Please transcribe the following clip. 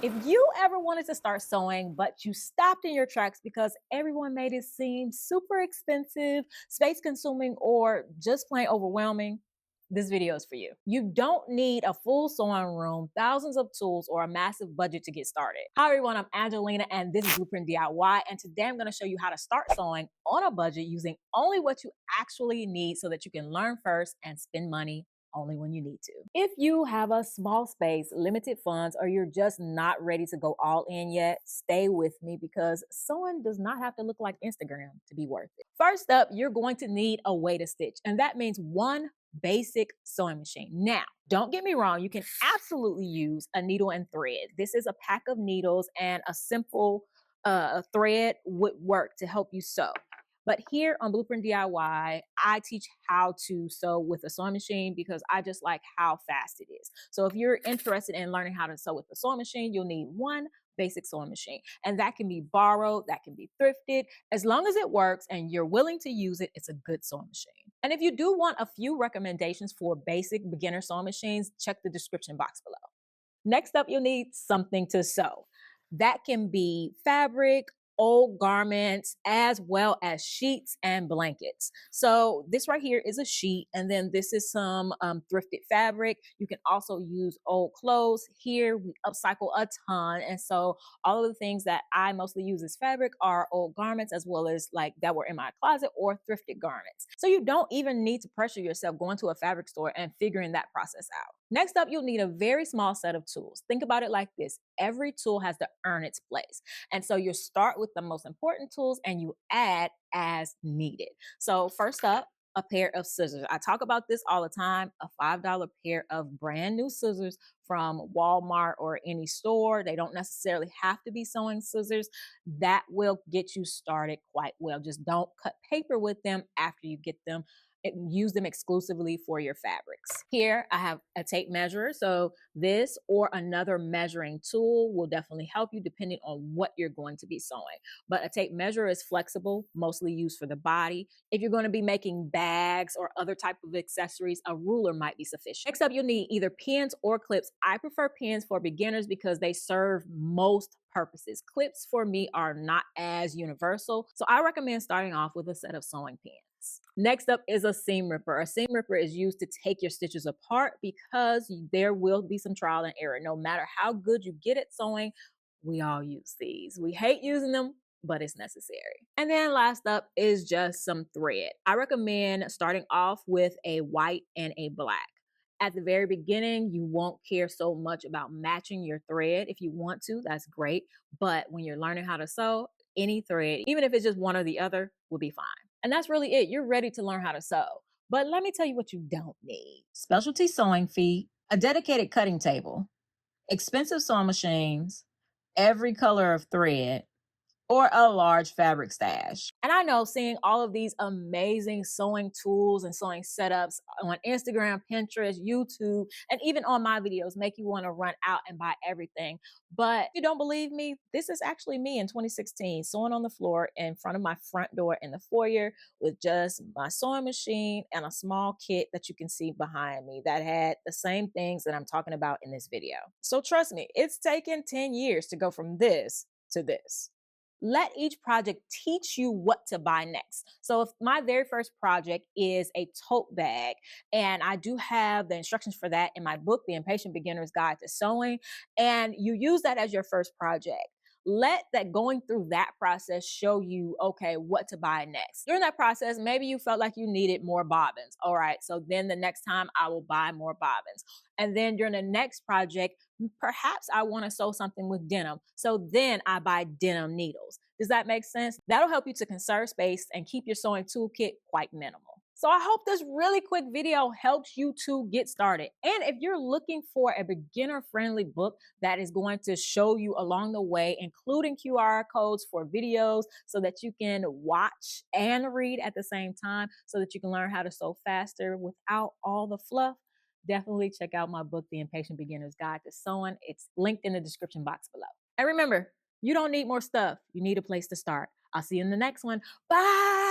If you ever wanted to start sewing, but you stopped in your tracks because everyone made it seem super expensive, space consuming, or just plain overwhelming, this video is for you. You don't need a full sewing room, thousands of tools, or a massive budget to get started. Hi everyone, I'm Angelina and this is Blueprint DIY, and today I'm gonna show you how to start sewing on a budget using only what you actually need so that you can learn first and spend money only when you need to. If you have a small space, limited funds, or you're just not ready to go all in yet, stay with me because sewing does not have to look like Instagram to be worth it. First up, you're going to need a way to stitch, and that means one basic sewing machine. Now, don't get me wrong, you can absolutely use a needle and thread. This is a pack of needles and a simple thread would work to help you sew. But here on Blueprint DIY, I teach how to sew with a sewing machine because I just like how fast it is. So if you're interested in learning how to sew with a sewing machine, you'll need one basic sewing machine. And that can be borrowed, that can be thrifted. As long as it works and you're willing to use it, it's a good sewing machine. And if you do want a few recommendations for basic beginner sewing machines, check the description box below. Next up, you'll need something to sew. That can be fabric, old garments, as well as sheets and blankets. So this right here is a sheet, and then this is some thrifted fabric. You can also use old clothes. Here we upcycle a ton, and so all of the things that I mostly use as fabric are old garments, as well as like that were in my closet or thrifted garments. So you don't even need to pressure yourself going to a fabric store and figuring that process out. Next up, you'll need a very small set of tools. Think about it like this. Every tool has to earn its place. And so you start with the most important tools and you add as needed. So first up, a pair of scissors. I talk about this all the time, a $5 pair of brand new scissors from Walmart or any store. They don't necessarily have to be sewing scissors. That will get you started quite well. Just don't cut paper with them after you get them. Use them exclusively for your fabrics. Here I have a tape measure. So this or another measuring tool will definitely help you depending on what you're going to be sewing. But a tape measure is flexible, mostly used for the body. If you're going to be making bags or other type of accessories, a ruler might be sufficient. Next up, you'll need either pins or clips. I prefer pins for beginners because they serve most purposes. Clips for me are not as universal. So I recommend starting off with a set of sewing pins. Next up is a seam ripper. A seam ripper is used to take your stitches apart because there will be some trial and error. No matter how good you get at sewing, we all use these. We hate using them, but it's necessary. And then last up is just some thread. I recommend starting off with a white and a black. At the very beginning, you won't care so much about matching your thread. If you want to, that's great. But when you're learning how to sew, any thread, even if it's just one or the other, will be fine. And that's really it. You're ready to learn how to sew. But let me tell you what you don't need. Specialty sewing feet, a dedicated cutting table, expensive sewing machines, every color of thread, or a large fabric stash. And I know seeing all of these amazing sewing tools and sewing setups on Instagram, Pinterest, YouTube, and even on my videos make you want to run out and buy everything. But if you don't believe me, this is actually me in 2016 sewing on the floor in front of my front door in the foyer with just my sewing machine and a small kit that you can see behind me that had the same things that I'm talking about in this video. So trust me, it's taken 10 years to go from this to this. Let each project teach you what to buy next. So if my very first project is a tote bag, and I do have the instructions for that in my book, The Impatient Beginner's Guide to Sewing, and you use that as your first project. Let that going through that process show you, okay, what to buy next. During that process, maybe you felt like you needed more bobbins. All right, so then the next time I will buy more bobbins. And then during the next project, perhaps I want to sew something with denim. So then I buy denim needles. Does that make sense? That'll help you to conserve space and keep your sewing toolkit quite minimal. So I hope this really quick video helps you to get started. And if you're looking for a beginner-friendly book that is going to show you along the way, including QR codes for videos so that you can watch and read at the same time so that you can learn how to sew faster without all the fluff, definitely check out my book, The Impatient Beginner's Guide to Sewing. It's linked in the description box below. And remember, you don't need more stuff. You need a place to start. I'll see you in the next one. Bye.